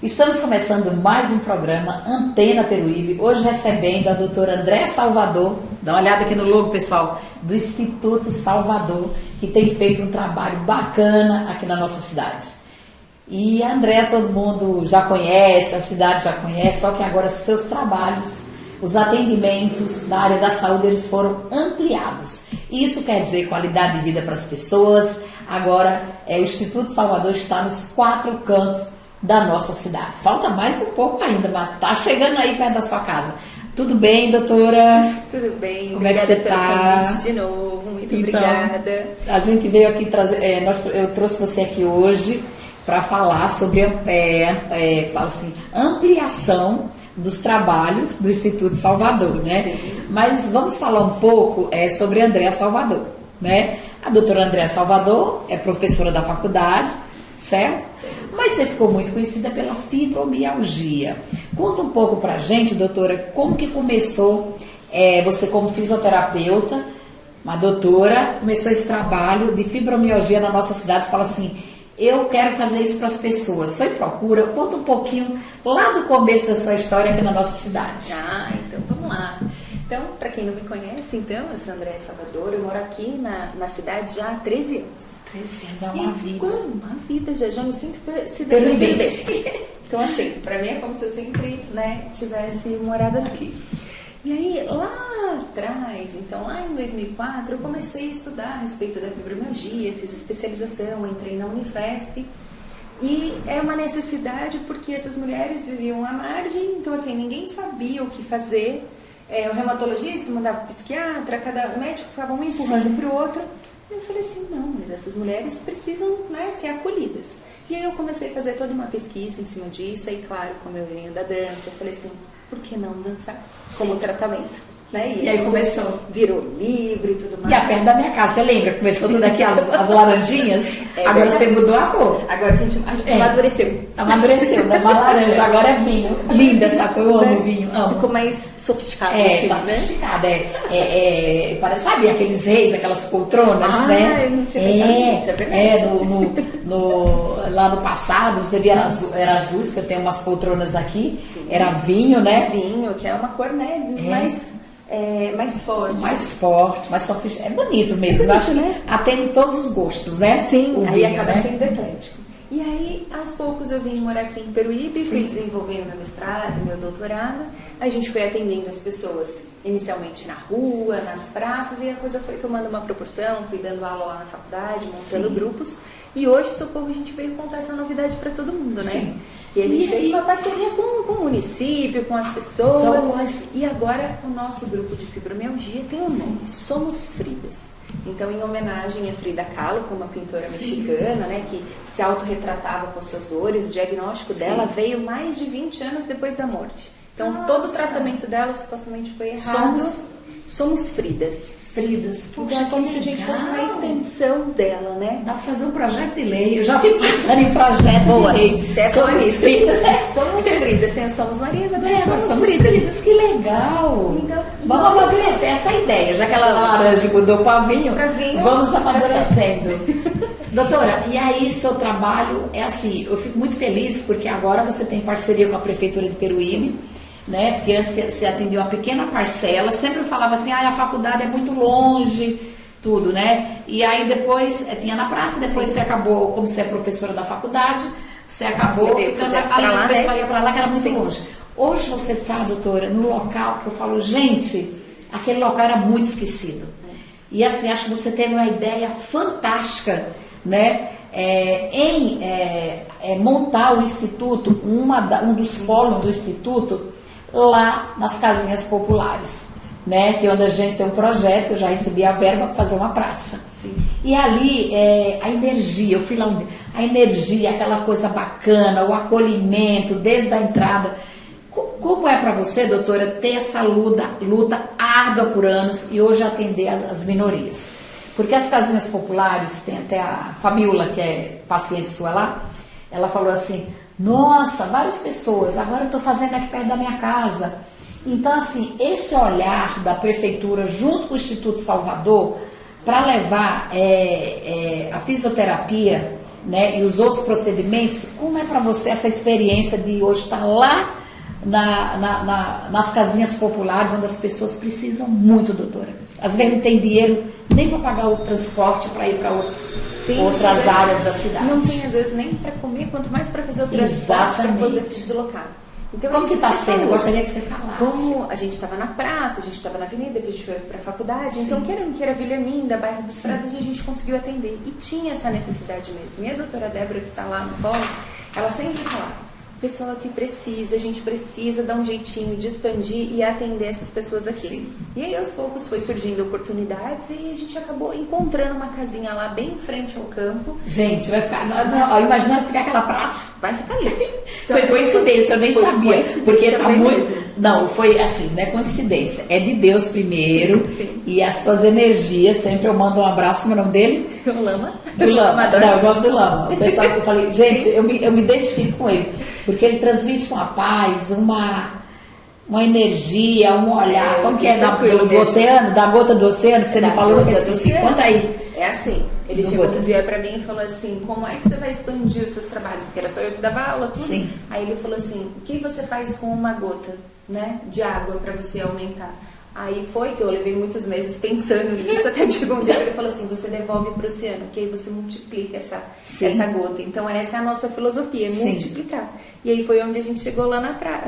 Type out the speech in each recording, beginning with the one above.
Estamos começando mais um programa Antena Peruíbe, hoje recebendo a doutora Andréa Salvador, dá uma olhada aqui no logo, pessoal, do Instituto Salvador, que tem feito um trabalho bacana aqui na nossa cidade. E a Andréa todo mundo já conhece, a cidade já conhece, só que agora seus trabalhos, os atendimentos na área da saúde, eles foram ampliados. Isso quer dizer qualidade de vida para as pessoas. Agora, o Instituto Salvador está nos 4 cantos da nossa cidade. Falta mais um pouco ainda, mas está chegando aí perto da sua casa. Tudo bem, doutora? Tudo bem, como é que você está? De novo, muito obrigada. A gente veio aqui trazer, eu trouxe você aqui hoje para falar sobre ampliação dos trabalhos do Instituto Salvador, né? Sim. Mas vamos falar um pouco sobre a Andréa Salvador, né? A doutora Andréa Salvador é professora da faculdade, certo? Sim. Mas você ficou muito conhecida pela fibromialgia. Conta um pouco pra gente, doutora, como que começou, você como fisioterapeuta, uma doutora, começou esse trabalho de fibromialgia na nossa cidade. Você fala assim, eu quero fazer isso para as pessoas. Foi procura? Conta um pouquinho lá do começo da sua história aqui na nossa cidade. Então vamos lá. Então, para quem não me conhece, eu sou Andréa Salvador, eu moro aqui na cidade já há 13 anos. 13 anos, é uma vida. Uma vida, já me sinto peruibense. Então, assim, para mim é como se eu sempre tivesse morado aqui. E aí, lá atrás, então lá em 2004, eu comecei a estudar a respeito da fibromialgia, fiz especialização, entrei na Unifesp. E é uma necessidade porque essas mulheres viviam à margem, então assim, ninguém sabia o que fazer. O reumatologista mandava o psiquiatra, cada médico ficava um empurrando para o outro. E eu falei assim, não, mas essas mulheres precisam ser acolhidas. E aí eu comecei a fazer toda uma pesquisa em cima disso. Aí, claro, como eu venho da dança, eu falei assim, por que não dançar como tratamento? E aí começou. Virou livro e tudo mais. E a perto da minha casa, você lembra? Começou tudo aqui as laranjinhas, agora verdade. Você mudou a cor. Agora a gente amadureceu. Amadureceu, né? Uma laranja, agora é vinho. Linda essa cor, eu amo vinho. Amo. Ficou mais sofisticado. Tá sofisticada. Parece, sabe aqueles reis, aquelas poltronas, né? Eu não tinha pensado nisso, é verdade. Lá no passado, você via era azul, que eu tenho umas poltronas aqui. Sim. Era vinho, né? Vinho, que é uma cor, mais forte. Mais forte, mais sofisticado. É bonito mesmo, eu acho que atende todos os gostos, né? Sim, o aí vinho, acaba né? sendo eclético. E aí, aos poucos, eu vim morar aqui em Peruíbe, fui desenvolvendo meu mestrado, meu doutorado. A gente foi atendendo as pessoas, inicialmente na rua, nas praças, e a coisa foi tomando uma proporção, fui dando aula lá na faculdade, montando grupos. E hoje, Socorro, a gente veio contar essa novidade para todo mundo, né? Sim. E a gente fez uma parceria com o município, com as pessoas. E agora o nosso grupo de fibromialgia tem um nome, Somos Fridas. Então, em homenagem a Frida Kahlo, que é uma pintora mexicana, né, que se autorretratava com suas dores, o diagnóstico dela veio mais de 20 anos depois da morte. Então, todo o tratamento dela supostamente foi errado. Somos Fridas. Fridas. Então, é como se a gente fosse uma extensão dela, né? Dá pra fazer um projeto de lei. Eu já fico pensando em projeto de lei. Somos Fridas. Somos Fridas. Tem o Somos Marias, agora somos Fridas. Que legal. Vamos amadurecer essa ideia. Já que ela laranja mudou para vinho, vamos amadurecendo. Doutora, e aí seu trabalho é assim, eu fico muito feliz porque agora você tem parceria com a Prefeitura de Peruíbe, né? Porque antes você atendia uma pequena parcela, sempre eu falava assim, a faculdade é muito longe, tudo, né? E aí depois tinha na praça, depois você acabou, como você é professora da faculdade, você acabou ficando ali, o pessoal ia para lá, que era muito longe. Hoje você está, doutora, no local que eu falo, gente, aquele local era muito esquecido. E assim, acho que você teve uma ideia fantástica, né? Em montar o Instituto, um dos polos do Instituto, lá nas casinhas populares, né? Que é onde a gente tem um projeto, eu já recebi a verba para fazer uma praça. Sim. E ali, a energia, eu fui lá a energia, aquela coisa bacana, o acolhimento desde a entrada. Como é para você, doutora, ter essa luta árdua por anos e hoje atender as minorias? Porque as casinhas populares, tem até a Fabiola, que é paciente sua lá, ela falou assim, nossa, várias pessoas, agora eu estou fazendo aqui perto da minha casa. Então, assim, esse olhar da Prefeitura junto com o Instituto Salvador para levar a fisioterapia né, e os outros procedimentos, como é para você essa experiência de hoje estar lá nas casinhas populares, onde as pessoas precisam muito, doutora? Às vezes não tem dinheiro nem para pagar o transporte para ir para outras áreas da cidade. Não tem, às vezes, nem para comer, quanto mais para fazer o transporte para poder se deslocar. Então, como que está sendo? Eu gostaria que você falasse. Como a gente estava na praça, a gente estava na avenida, depois a gente foi para a faculdade. Então, queira ou não queira, Vila Arminda, bairro dos Prados, a gente conseguiu atender. E tinha essa necessidade mesmo. E a doutora Débora, que está lá no polo, ela sempre falava: pessoal aqui precisa, a gente precisa dar um jeitinho de expandir e atender essas pessoas aqui. Sim. E aí, aos poucos, foi surgindo oportunidades e a gente acabou encontrando uma casinha lá bem em frente ao campo. Gente, vai ficar... Imaginando ficar aquela praça. Vai ficar ali. Então, foi coincidência, eu nem sabia. Porque tá muito... Não, foi assim, não é coincidência. É de Deus primeiro. Sim. E as suas energias, sempre eu mando um abraço, como é o nome dele? O Lama. Do Lama. Não, eu gosto do Lama. O pessoal que eu falei, gente, eu me identifico com ele. Porque ele transmite uma paz, uma energia, um olhar. Como que é do oceano? Da gota do oceano, que você me falou, que eu esqueci. Conta aí. É assim, ele chegou um dia pra mim e falou assim: como é que você vai expandir os seus trabalhos? Porque era só eu que dava aula, tudo. Sim. Aí ele falou assim: o que você faz com uma gota, né, de água pra você aumentar? Aí foi que eu levei muitos meses pensando nisso, até chegou um dia que ele falou assim: você devolve para o oceano, que aí você multiplica essa gota. Então essa é a nossa filosofia, multiplicar. E aí foi onde a gente chegou lá na praia,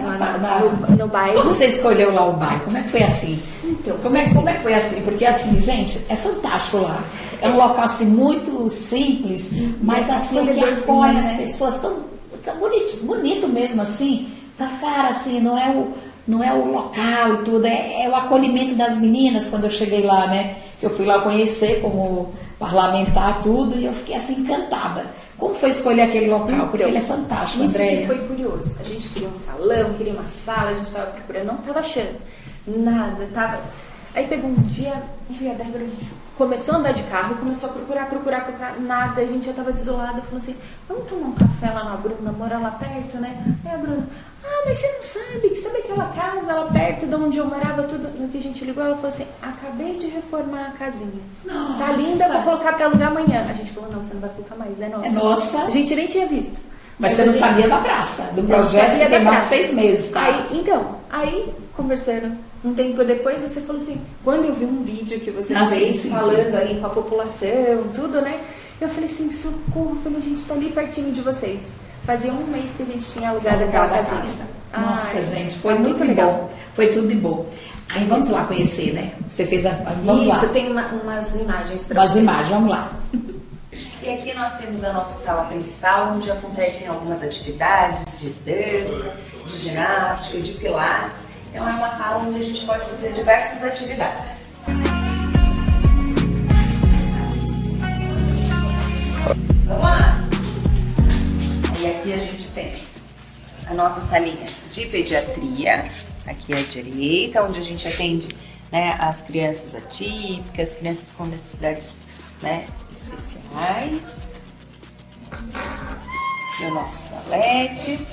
no bairro. Como você escolheu lá o bairro? Como é que foi assim? Então, como é que foi assim? Porque assim, gente, é fantástico lá. É um local assim muito simples, mas assim, que acolhe as pessoas tão bonito mesmo assim. Cara, assim, não é o local e tudo, é o acolhimento das meninas. Quando eu cheguei lá, né, eu fui lá conhecer como parlamentar tudo, e eu fiquei assim encantada. Como foi escolher aquele local? Porque ele é fantástico, Andréia. Isso foi curioso. A gente queria um salão, queria uma sala, a gente estava procurando, não estava achando nada, tava... Aí pegou um dia, eu e a Débora, a gente começou a andar de carro, começou a procurar, nada, a gente já estava desolada, falou assim: vamos tomar um café lá na Bruna, mora lá perto, né? Aí a Bruna: mas você não sabe aquela casa lá perto de onde eu morava, tudo. No que a gente ligou, ela falou assim: acabei de reformar a casinha. Nossa. Tá linda, vou colocar pra alugar amanhã. A gente falou: não, você não vai colocar mais, é nossa. É nossa. A gente nem tinha visto. Mas você não sabia da praça, do projeto que tem mais de 6 meses, tá? Aí, conversando, um tempo depois, você falou assim: quando eu vi um vídeo que você fez falando ali com a população, tudo, né? Eu falei assim: socorro, a gente tá ali pertinho de vocês. Fazia um mês que a gente tinha alugado aquela casinha. Nossa, gente, foi muito legal. Bom. Foi tudo de bom. Aí vamos lá conhecer, né? Você fez vamos lá. Isso, tem umas imagens para vocês. Umas imagens, vamos lá. E aqui nós temos a nossa sala principal, onde acontecem algumas atividades de dança, de ginástica, de pilates. Então é uma sala onde a gente pode fazer diversas atividades. Vamos lá! E aqui a gente tem a nossa salinha de pediatria, aqui à direita, onde a gente atende, né, as crianças atípicas, crianças com necessidades, né, especiais. E o nosso toalete.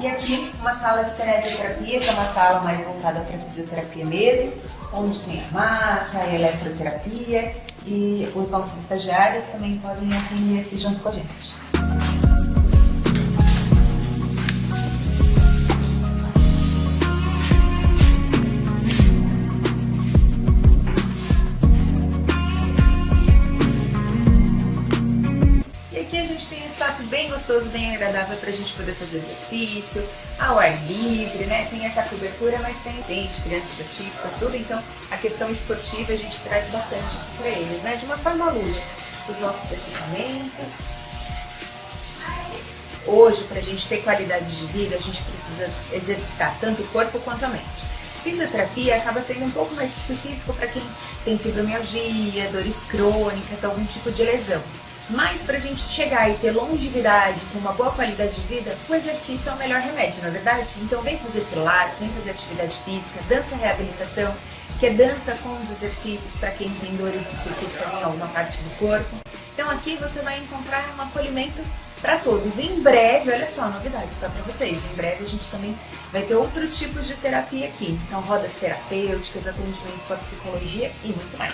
E aqui uma sala de cinesioterapia, que é uma sala mais voltada para fisioterapia mesmo, onde tem a maca, a eletroterapia, e os nossos estagiários também podem atender aqui junto com a gente. Bem gostoso, bem agradável para a gente poder fazer exercício, ao ar livre, né? Tem essa cobertura, mas tem gente, crianças atípicas, tudo. Então, a questão esportiva a gente traz bastante isso para eles, né? De uma forma lúdica, os nossos equipamentos. Hoje, para a gente ter qualidade de vida, a gente precisa exercitar tanto o corpo quanto a mente. Fisioterapia acaba sendo um pouco mais específico para quem tem fibromialgia, dores crônicas, algum tipo de lesão. Mas para a gente chegar e ter longevidade, com uma boa qualidade de vida, o exercício é o melhor remédio, não é verdade? Então vem fazer pilates, vem fazer atividade física, dança reabilitação, que é dança com os exercícios para quem tem dores específicas em alguma parte do corpo. Então aqui você vai encontrar um acolhimento para todos. Em breve, olha só, novidade só para vocês, em breve a gente também vai ter outros tipos de terapia aqui. Então rodas terapêuticas, atendimento com a psicologia e muito mais.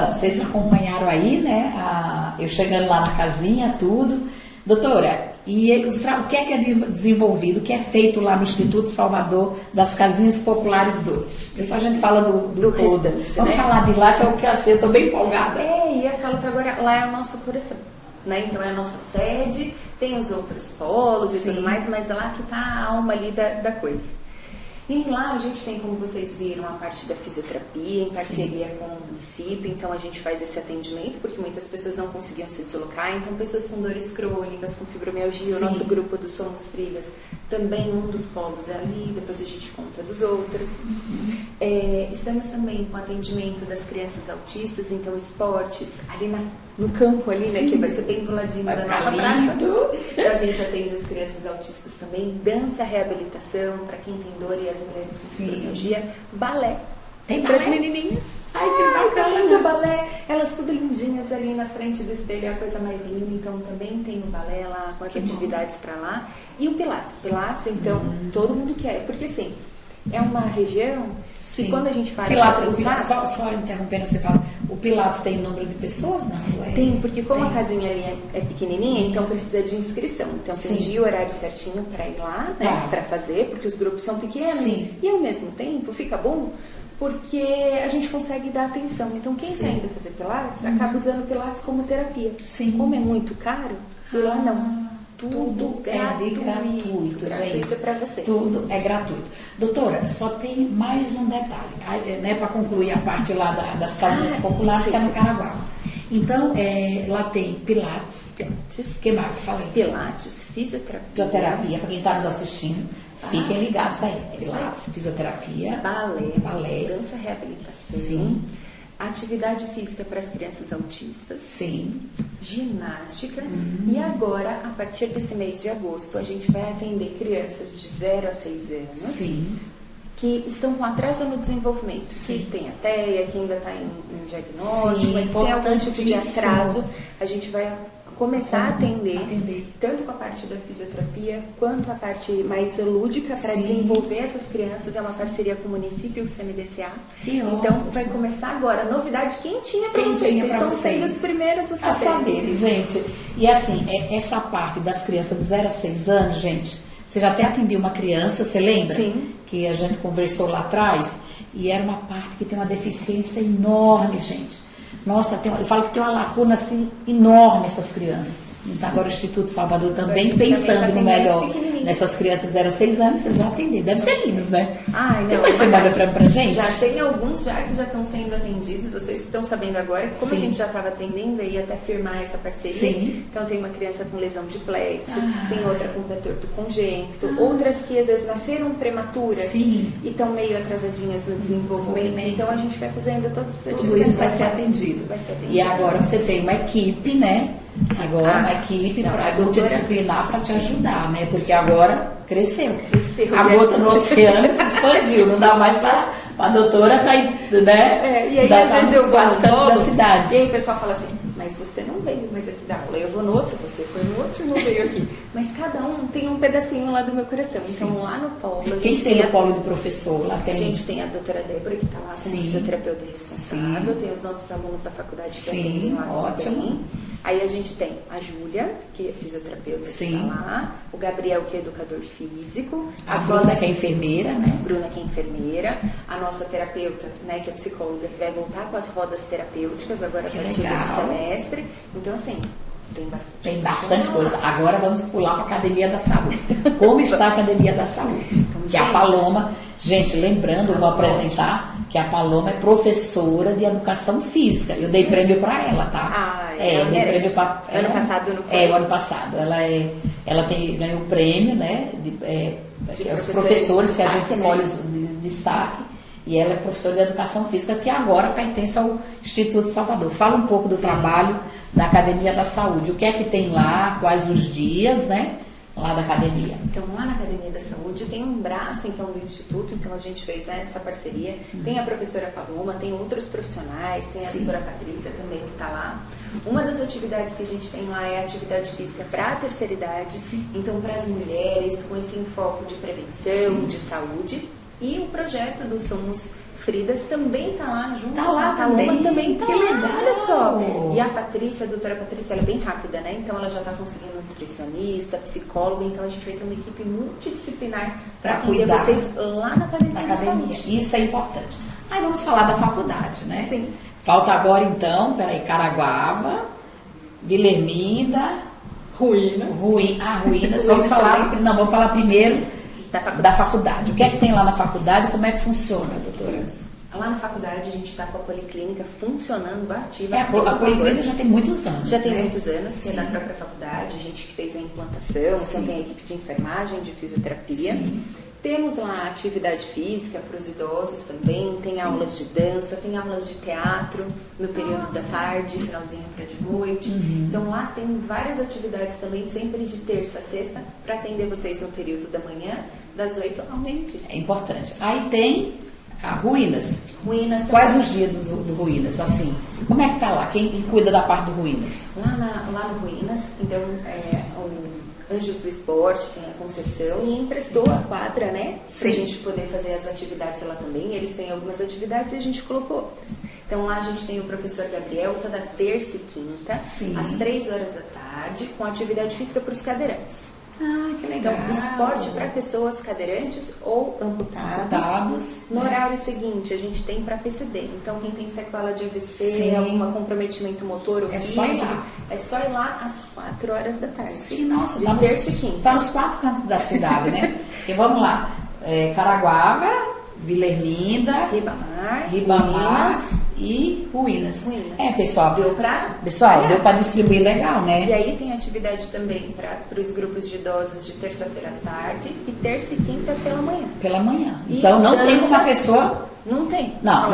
Então, vocês acompanharam aí, né? Eu chegando lá na casinha, tudo. Doutora, e o que é desenvolvido, o que é feito lá no Instituto Salvador das Casinhas Populares 2? Depois a gente fala do todo. Vamos falar de lá, que é o que eu estou bem empolgada. E eu falo que agora lá é o nosso coração. Né? Então é a nossa sede, tem os outros polos e tudo mais, mas é lá que está a alma ali da coisa. E lá a gente tem, como vocês viram, a parte da fisioterapia em parceria com o município, então a gente faz esse atendimento, porque muitas pessoas não conseguiam se deslocar, então pessoas com dores crônicas, com fibromialgia, o nosso grupo do Somos Fridas, também um dos polos é ali, depois a gente conta dos outros. Estamos também com atendimento das crianças autistas, então esportes, ali no campo ali, né, que vai ser bem do ladinho da nossa praça. Então a gente atende as crianças autistas também, dança, reabilitação, para quem tem dor e as mulheres com fibromialgia, balé. Tem para as menininhas. Ai, que bacana. Balé, elas tudo lindinhas ali na frente do espelho, é a coisa mais linda, então também tem o balé lá, com as atividades para lá. E o Pilates. Pilates, então, todo mundo quer, porque assim, é uma região que quando a gente para Pilates, só interrompendo, você fala, o Pilates tem número de pessoas, não? Tem, porque como a casinha ali é pequenininha, então precisa de inscrição. Então tem dia e horário certinho para ir lá, né, para fazer, porque os grupos são pequenos. E ao mesmo tempo fica bom porque a gente consegue dar atenção. Então quem está indo fazer Pilates acaba usando Pilates como terapia. Como é muito caro, lá não. Tudo gratuito, gente. Para vocês. Tudo é gratuito. Doutora, só tem mais um detalhe, né, para concluir a parte lá das casinhas populares, que é no Caraguá. Então, lá tem Pilates. O que mais? Falei. Pilates, fisioterapia. Fisioterapia, para quem está nos assistindo. Fiquem ligados aí. Pilates, fisioterapia. Balé. Dança, reabilitação. Atividade física para as crianças autistas. Ginástica. E agora, a partir desse mês de agosto, a gente vai atender crianças de 0 a 6 anos. Que estão com atraso no desenvolvimento. Que tem a TEA, que ainda está em diagnóstico, mas tem algum tipo de atraso. A gente vai começar a atender, tanto com a parte da fisioterapia, quanto a parte mais lúdica para desenvolver essas crianças. É uma parceria com o município e o CMDCA. Então, vai começar agora. Novidade quentinha para vocês. Vocês estão sendo os primeiros a saberem, gente. E assim, essa parte das crianças de 0 a 6 anos, gente, você já até atendeu uma criança, você lembra? Que a gente conversou lá atrás, e era uma parte que tem uma deficiência enorme, gente. Nossa, eu falo que tem uma lacuna assim enorme essas crianças. Então agora o Instituto Salvador também pensando no melhor nessas crianças de 0 a 6 anos, vocês vão atender. Deve ser lindos, né? Depois você manda pra gente? Já tem alguns que já estão sendo atendidos, vocês que estão sabendo agora, como a gente já estava atendendo aí até firmar essa parceria. Então tem uma criança com lesão de plexo, tem outra com pé torto congênito, outras que às vezes nasceram prematuras e estão meio atrasadinhas no desenvolvimento. Então a gente vai fazendo todas essas tudo isso vai ser atendido. E agora você tem uma equipe, né? Agora uma equipe multidisciplinar para te ajudar, né? Porque agora cresceu. A gota no oceano se expandiu, não dá mais para a doutora tá aí, né? E aí às vezes eu vou no polo, da cidade. E aí o pessoal fala assim, mas você não veio mais aqui dar aula, eu vou no outro, você foi no outro e não veio aqui. Mas cada um tem um pedacinho lá do meu coração. Então lá no polo a gente tem o polo do professor, lá tem. A gente tem a doutora Débora que está lá como fisioterapeuta responsável, tem os nossos alunos da faculdade que atendem lá também. Aí a gente tem a Júlia, que é fisioterapeuta, que está lá, o Gabriel, que é educador físico, a Bruna, que é enfermeira, né? Bruna, que é enfermeira, a nossa terapeuta, né, que é psicóloga, que vai voltar com as rodas terapêuticas agora a partir desse semestre. Então, assim, tem bastante coisa. Agora vamos pular para a Academia da Saúde. Como está a Academia da Saúde? Que a Paloma, gente, lembrando, eu vou apresentar que a Paloma é professora de educação física. Eu dei prêmio para ela, tá? Dei prêmio para ela. Ano passado não foi? O ano passado. Ela ganhou o prêmio, né? Os professores que a gente escolhe de destaque. E ela é professora de educação física, que agora pertence ao Instituto Salvador. Fala um pouco do trabalho da Academia da Saúde. O que é que tem lá, quais os dias, né? Lá da academia. Então, lá na Academia da Saúde tem um braço, então, do Instituto, então a gente fez essa parceria. Tem a professora Paloma, tem outros profissionais, tem a doutora Patrícia também que está lá. Uma das atividades que a gente tem lá é a atividade física para a terceira idade, então para as mulheres, com esse enfoque de prevenção, de saúde. E o projeto do Somos Fridas também está lá junto. Tá lá a Paloma também tá que lá, legal. olha só. E a Patrícia, a doutora Patrícia, ela é bem rápida, né? Então ela já está conseguindo nutricionista, psicólogo, então a gente vai ter uma equipe multidisciplinar para atender vocês lá na academia. Na academia. Isso é importante. Aí vamos falar da faculdade, né? Sim. Falta agora então, peraí, Caraguava, Guilherminda, Ruínas. Vamos falar primeiro da faculdade. O que é que tem lá na faculdade e como é que funciona, doutora? Lá na faculdade a gente está com a policlínica funcionando ativa. A policlínica já tem muitos anos. Já tem muitos anos, que é da própria faculdade, a gente que fez a implantação, então tem a equipe de enfermagem, de fisioterapia. Sim. Temos lá atividade física para os idosos também, tem aulas de dança, tem aulas de teatro no período da tarde, finalzinho para de noite. Então lá tem várias atividades também, sempre de terça a sexta, para atender vocês no período da manhã, das 8 ao meio-dia. É importante. Aí tem a Ruínas. Ruínas. Quais os dias do Ruínas, assim? Como é que tá lá? Quem cuida da parte do Ruínas? Lá no Ruínas, então o Anjos do Esporte, tem a concessão e emprestou a quadra, né? Pra gente poder fazer as atividades lá também. Eles têm algumas atividades e a gente colocou outras. Então lá a gente tem o professor Gabriel, toda terça e quinta, às 3 horas da tarde, com atividade física para os cadeirantes. Ah, que legal. Então, esporte para pessoas cadeirantes ou amputados. No horário seguinte, a gente tem para PCD. Então, quem tem sequela de AVC, algum comprometimento motor ou físico, é só ir lá às 4 horas da tarde. Sim, nossa, de terça e quinta. Está nos 4 cantos da cidade, né? E vamos lá. Caraguava, Guilherminda, Ribamar e Ruínas. Pessoal, deu para distribuir legal, né? E aí tem atividade também para os grupos de idosos de terça-feira à tarde e terça e quinta pela manhã. Pela manhã. Então não tem como a pessoa... Não tem. Não.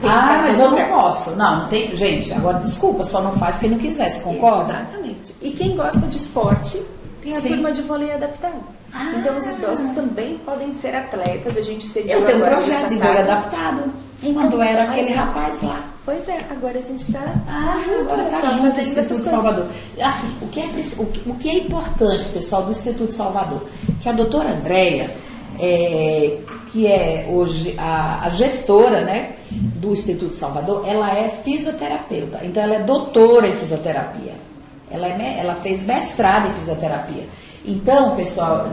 Mas eu não posso. Não tem. Gente, agora desculpa, só não faz quem não quiser, você concorda? Exatamente. E quem gosta de esporte, tem a turma de vôlei adaptado. Então os idosos também podem ser atletas, a gente cediu. Eu tenho um projeto de vôlei adaptado. Quando era aquele rapaz lá. Pois é, agora a gente está agora tá junto no Instituto Salvador. Assim, o que é importante, pessoal, do Instituto Salvador, que a doutora Andréia, que é hoje a gestora, né, do Instituto Salvador, ela é fisioterapeuta, então ela é doutora em fisioterapia. Ela fez mestrado em fisioterapia. Então, pessoal,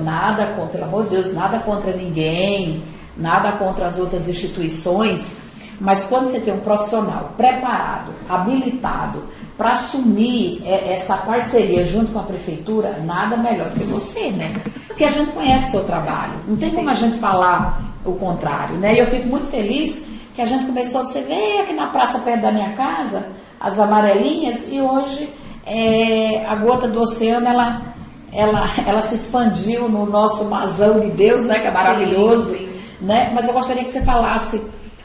pelo amor de Deus, nada contra ninguém, nada contra as outras instituições, mas quando você tem um profissional preparado, habilitado para assumir essa parceria junto com a prefeitura, nada melhor do que você, né? Porque a gente conhece o seu trabalho, não tem como a gente falar o contrário, né? E eu fico muito feliz que a gente começou, você vê aqui na praça perto da minha casa, as amarelinhas, e hoje a gota do oceano, ela se expandiu no nosso Mazão de Deus, né? Que é maravilhoso. Sim. Né? Mas eu gostaria que você falasse,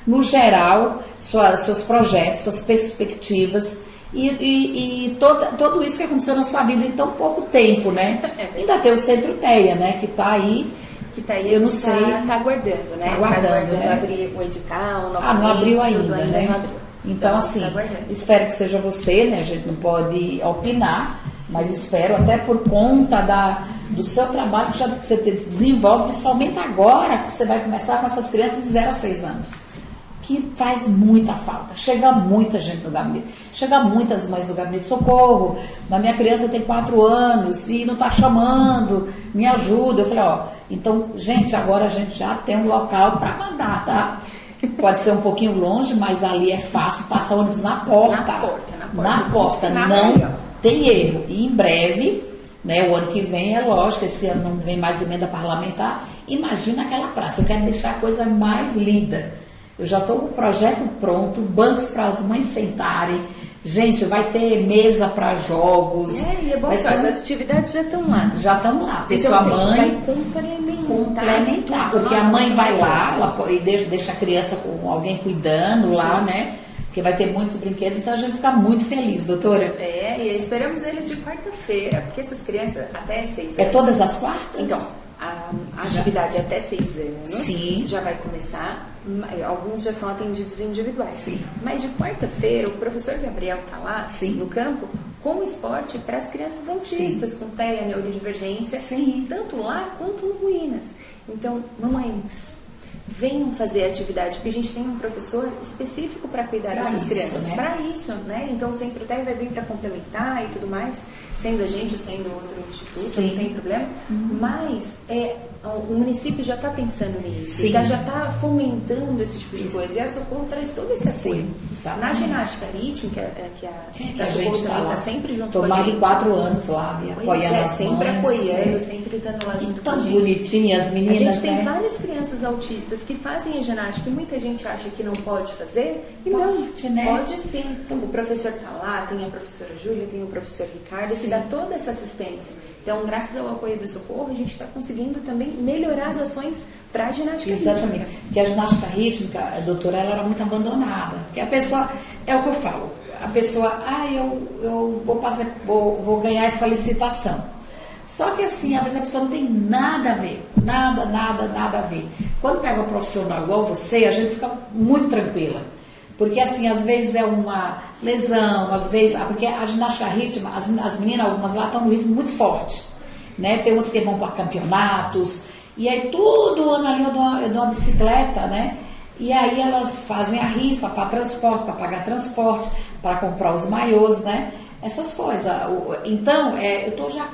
no geral, seus projetos, suas perspectivas e tudo isso que aconteceu na sua vida em tão pouco tempo, né? Ainda tem o Centro TEA, né? Que está aí. Eu não sei. Está aguardando, né? Está aguardando, né? Abrir o edital, não abriu ainda, né? Não abriu. Então, assim, espero que seja você, né? A gente não pode opinar, mas espero, até por conta do seu trabalho que você desenvolve, principalmente agora que você vai começar com essas crianças de 0 a 6 anos, que faz muita falta. Chega muita gente no gabinete, chega muitas mães no gabinete, socorro, a minha criança tem 4 anos e não está chamando, me ajuda. Eu falei, então, gente, agora a gente já tem um local para mandar, tá? Pode ser um pouquinho longe, mas ali é fácil, passar ônibus na porta. Na porta, não tem erro. E em breve, né, o ano que vem, é lógico, esse ano não vem mais emenda parlamentar, imagina aquela praça, eu quero deixar a coisa mais linda. Eu já estou com o projeto pronto, bancos para as mães sentarem, gente, vai ter mesa para jogos. E é bom que as atividades já estão lá. Já estão lá, porque sua mãe vai complementar, porque a mãe vai lá e deixa a criança com alguém cuidando lá, né? Porque vai ter muitos brinquedos, então a gente fica muito feliz, doutora. E esperamos eles de quarta-feira, porque essas crianças até 6 anos. É todas as quartas? Então, a atividade até 6 anos. Sim. Já vai começar. Alguns já são atendidos individuais. Sim. Mas de quarta-feira, o professor Gabriel está lá, no campo, com esporte para as crianças autistas, com TEA, neurodivergência, tanto lá quanto no Ruínas. Então, mamães, venham fazer atividade, porque a gente tem um professor específico para cuidar dessas crianças, para isso, né? Então o Centro TEG vai vir para complementar e tudo mais, sendo a gente ou sendo outro instituto, não tem problema, mas o município já está pensando nisso, já está fomentando esse tipo de coisa, e a Socorro traz todo esse apoio. Na ginástica rítmica, que a Socorro também está sempre junto com a gente. Tomado 4 anos lá, apoiando as sempre mães, apoiando, sempre estando lá junto com a gente. Bonitinhas as meninas, a gente tem várias crianças autistas que fazem a ginástica e muita gente acha que não pode fazer, e pode sim. Então, o professor está lá, tem a professora Júlia, tem o professor Ricardo, que dá toda essa assistência. Então, graças ao apoio da Socorro, a gente está conseguindo também melhorar as ações para a ginástica rítmica. Porque a ginástica rítmica, a doutora, ela era muito abandonada. Porque a pessoa, é o que eu falo, a pessoa, eu vou ganhar essa licitação. Só que assim, às vezes a pessoa não tem nada a ver, nada a ver. Quando pega um profissional igual você, a gente fica muito tranquila. Porque assim, às vezes é uma lesão, às vezes, porque a ginástica rítmica, as meninas, algumas lá estão no ritmo muito forte, né? Tem umas que vão para campeonatos, e aí tudo anda ali de uma bicicleta, né? E aí elas fazem a rifa para transporte, para pagar transporte, para comprar os maiôs, né? Essas coisas. Então, eu estou já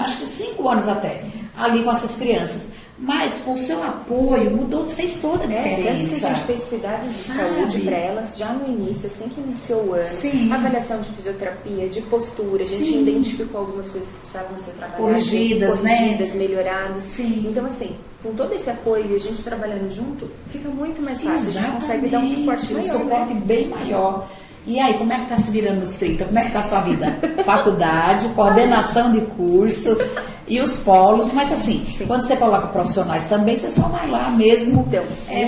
acho que 5 anos até, ali com essas crianças. Mas com o seu apoio, fez toda a diferença. Tanto que a gente fez cuidados de saúde para elas já no início, assim que iniciou o ano. Avaliação de fisioterapia, de postura, a gente identificou algumas coisas que precisavam ser trabalhadas, corrigidas, melhoradas. Então, assim, com todo esse apoio, a gente trabalhando junto, fica muito mais fácil. A gente consegue dar um suporte maior. Um suporte bem maior. E aí, como é que está se virando nos 30? Como é que está a sua vida? Faculdade, coordenação de curso e os polos. Mas assim, quando você coloca profissionais também, você só vai lá mesmo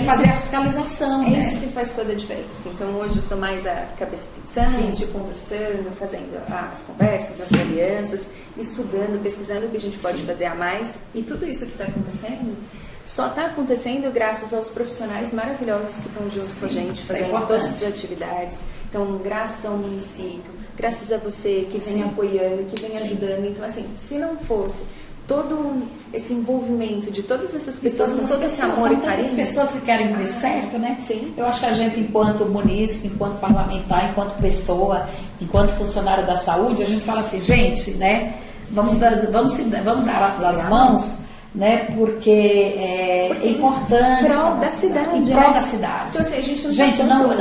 fazer a fiscalização. É isso que faz toda a diferença. Então, hoje eu sou mais a cabeça pensante, conversando, fazendo as conversas, as alianças, estudando, pesquisando o que a gente pode fazer a mais. E tudo isso que está acontecendo só está acontecendo graças aos profissionais maravilhosos que estão junto com a gente, fazendo todas as atividades. Então, graças ao município, graças a você que vem apoiando, que vem ajudando. Então, assim, se não fosse todo esse envolvimento de todas essas pessoas, com todo esse amor e carinho. As pessoas que querem ver certo, né? Eu acho que a gente, enquanto munícipe, enquanto parlamentar, enquanto pessoa, enquanto funcionário da saúde, a gente fala assim, gente, né? Vamos dar as mãos, né? Porque é importante. Em prol da cidade. Em prol da cidade. Então, assim, a gente não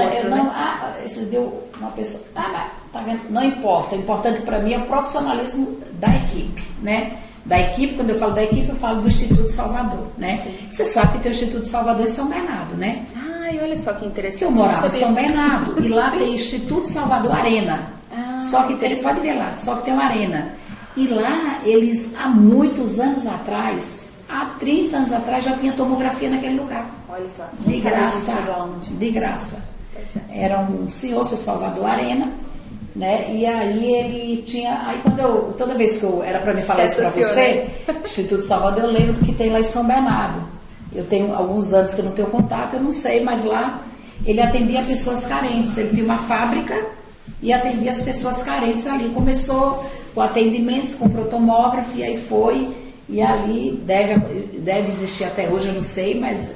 esse deu uma pessoa. Tá vendo? Não importa. O importante para mim é o profissionalismo da equipe, né? Da equipe, quando eu falo da equipe, eu falo do Instituto Salvador, né? Você sabe que tem o Instituto Salvador em São Bernardo, né? Ai, olha só que interessante. Eu morava em São Bernardo e lá tem o Instituto Salvador Arena. Só que pode ver lá, só que tem uma arena. E lá, eles, há muitos anos atrás, há 30 anos atrás, já tinha tomografia naquele lugar. Olha só. De graça. De graça. Era um senhor, seu Salvador Arena, né? E aí ele tinha... Aí toda vez que era para me falar isso para você, Instituto Salvador, eu lembro do que tem lá em São Bernardo. Eu tenho alguns anos que eu não tenho contato, eu não sei, mas lá ele atendia pessoas carentes. Ele tinha uma fábrica e atendia as pessoas carentes ali. Começou o atendimento, comprou tomógrafo e aí foi, e ali deve existir até hoje, eu não sei, mas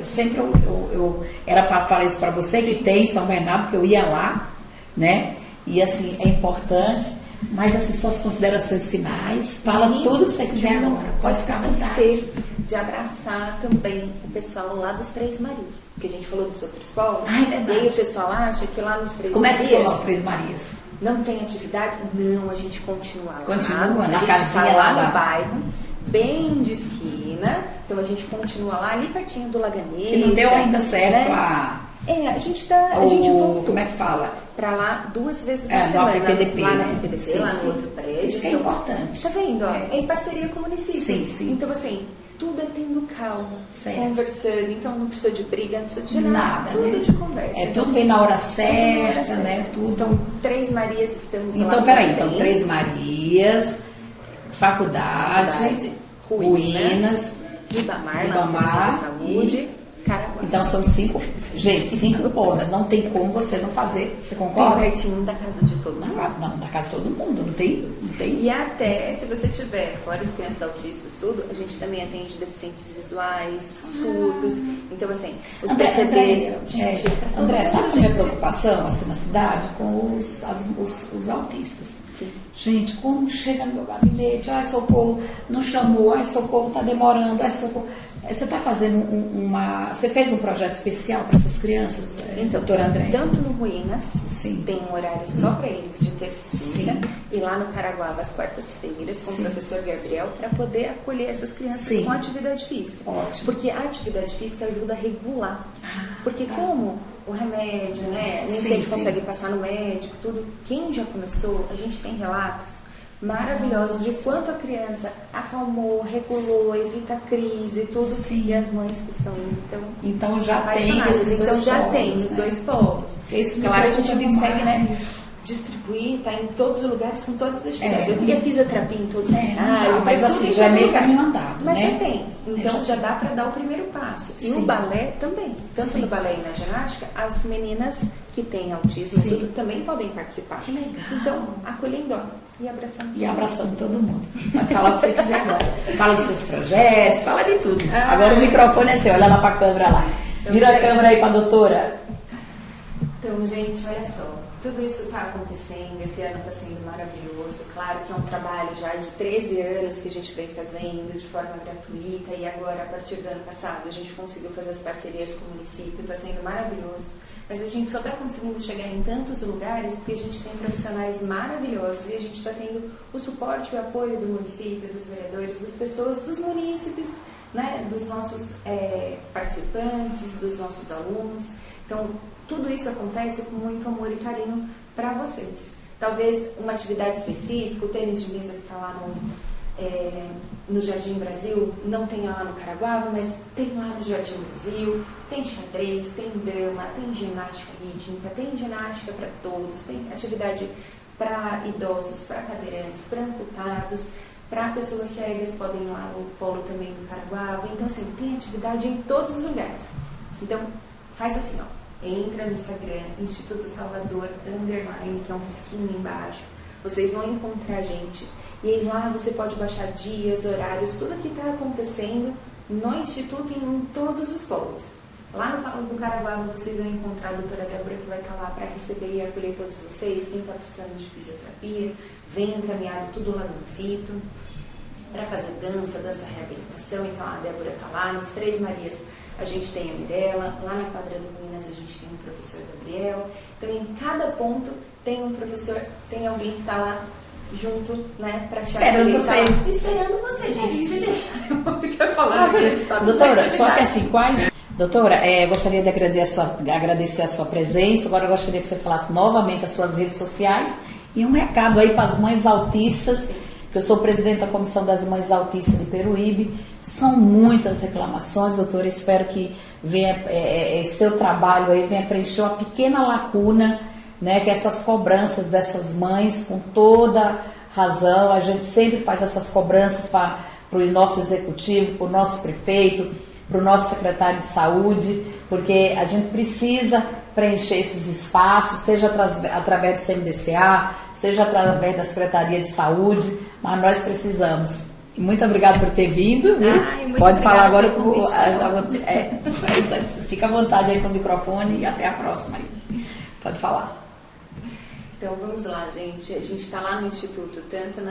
sempre eu era para falar isso para você, que tem em São Bernardo, porque eu ia lá, né? E assim, é importante, mas assim, suas considerações finais, fala tudo que você quiser agora, pode ficar à vontade. De abraçar também o pessoal lá dos Três Marias, porque a gente falou dos outros polos, e aí o pessoal acha que lá nos Três Marias... Como é que ficou lá os Três Marias? Não tem atividade? Não, a gente continua lá. Continua, na casinha tá lá no bairro, bem de esquina, então a gente continua lá, ali pertinho do Laganês. Que não deu ainda certo, né? A gente voltou. Como é que fala? Para lá 2 vezes na semana. No PPDP, lá né? no PPDP, lá no outro prédio. Isso é importante. Tá vendo? É em parceria com o município. Sim. Então, assim, tudo é tendo calma, certo. Conversando. Então, não precisa de briga, não precisa de nada. Tudo né? de conversa. Então, tudo vem na hora certa, né? Tudo. Então, Três Marias estamos lá. Então, peraí. Então, Três Marias, Faculdade, Ruínas, Ribamar, Saúde, Caraguá. Então são 5, gente, 5 polos. Não tem como você não fazer. Você concorda? Tem pertinho da casa de todo mundo. Não, da casa de todo mundo, não tem? E até, se você tiver, fora as crianças autistas, tudo, a gente também atende deficientes visuais, surdos. Então, assim, os PCDs... André, sabe a minha preocupação assim, na cidade com os autistas? Sim. Gente, como chega no meu gabinete, ai socorro, não chamou, ai socorro, tá demorando, ai socorro. Você está fazendo você fez um projeto especial para essas crianças, então, doutora André? Tanto no Ruínas, Sim. tem um horário só para eles de terça-feira, e lá no Caraguava às quartas-feiras com o professor Gabriel, para poder acolher essas crianças com atividade física. Ótimo. Porque a atividade física ajuda a regular. Porque como o remédio, né, nem sempre consegue passar no médico, tudo, quem já começou, a gente tem relatos maravilhosos de quanto a criança acalmou, regulou, evita crise, tudo. E as mães que estão então já tem esses então já polos, tem os 2 polos. Claro, a gente consegue, né, distribuir, tá em todos os lugares com todas as atividades. Eu queria fisioterapia em todos os lugares. Mas assim, já é meio caminho andado, mas né? já tem. Então já dá para dar o primeiro passo. E o balé também. Tanto no balé e na ginástica, as meninas que têm autismo tudo, também podem participar. Que legal. Então, acolhendo e abraçando. E abraçando todo mundo. Pode falar o que você quiser agora. Fala dos seus projetos, fala de tudo. Agora o microfone é seu, olha lá para a câmera lá. Vira a câmera aí para a doutora. Então, gente, olha só. Tudo isso está acontecendo, esse ano está sendo maravilhoso. Claro que é um trabalho já de 13 anos que a gente vem fazendo de forma gratuita, e agora, a partir do ano passado, a gente conseguiu fazer as parcerias com o município, está sendo maravilhoso. Mas a gente só está conseguindo chegar em tantos lugares porque a gente tem profissionais maravilhosos e a gente está tendo o suporte e o apoio do município, dos vereadores, das pessoas, dos munícipes, né, dos nossos participantes, dos nossos alunos. Então, tudo isso acontece com muito amor e carinho para vocês. Talvez uma atividade específica, o tênis de mesa que está lá no Jardim Brasil, não tenha lá no Caraguava, mas tem lá no Jardim Brasil, tem xadrez, tem dama, tem ginástica rítmica, tem ginástica para todos, tem atividade para idosos, para cadeirantes, para amputados, para pessoas cegas, podem ir lá no polo também do Caraguava. Então, assim, tem atividade em todos os lugares. Então, faz assim, ó. Entra no Instagram, Instituto Salvador, _ que é um risquinho embaixo. Vocês vão encontrar a gente. E aí lá você pode baixar dias, horários, tudo que está acontecendo no Instituto e em todos os polos. Lá no Polo do Caraguava vocês vão encontrar a doutora Débora, que vai estar lá para receber e acolher todos vocês. Quem está precisando de fisioterapia, vem encaminhado tudo lá no Fito, para fazer dança reabilitação. Então a Débora está lá. Nos Três Marias a gente tem a Mirella, lá na quadra do Minas a gente tem o professor Gabriel. Então em cada ponto tem um professor, tem alguém que está lá junto, né, para esperando você. Esperando você, gente. Se deixar, eu vou ficar falando. Doutora, só que assim, doutora, gostaria de agradecer a sua presença. Agora eu gostaria que você falasse novamente as suas redes sociais e um recado aí para as mães autistas, que eu sou presidente da Comissão das Mães Autistas de Peruíbe. São muitas reclamações, doutora. Espero que venha seu trabalho aí venha preencher uma pequena lacuna, né, que essas cobranças dessas mães, com toda razão, a gente sempre faz essas cobranças para o nosso executivo, para o nosso prefeito, para o nosso secretário de saúde, porque a gente precisa preencher esses espaços, seja através do CMDCA, seja através da Secretaria de Saúde, mas nós precisamos. Muito obrigada por ter vindo, viu? Pode falar agora fica à vontade aí com o microfone e até a próxima aí. Pode falar. Então vamos lá, gente. A gente está lá no Instituto, tanto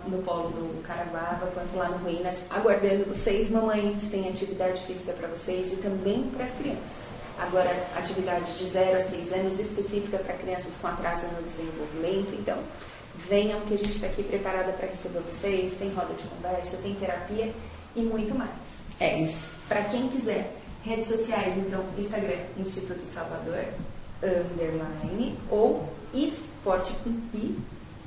no polo do Caraguava quanto lá no Ruínas, aguardando vocês. Mamães, tem atividade física para vocês e também para as crianças. Agora, atividade de 0 a 6 anos, específica para crianças com atraso no desenvolvimento. Então, venham que a gente está aqui preparada para receber vocês. Tem roda de conversa, tem terapia e muito mais. É isso. Para quem quiser, redes sociais, então, Instagram, Instituto Salvador, _ ou esporte com I,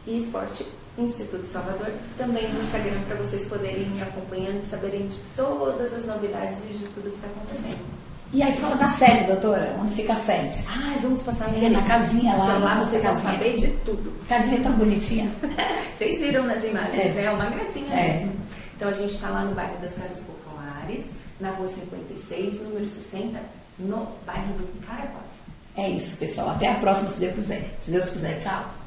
esporte Instituto Salvador, também no Instagram, para vocês poderem ir acompanhando e saberem de todas as novidades e de tudo que está acontecendo. E aí fala da sede, doutora, onde fica a sede? Vamos passar na casinha lá. Então, lá vocês vão saber de tudo. Casinha tão bonitinha. Vocês viram nas imagens, né? Uma gracinha mesmo. Então a gente está lá no bairro das Casas Populares, na rua 56, número 60, no bairro do Caraguá. É isso, pessoal. Até a próxima, se Deus quiser. Se Deus quiser, tchau.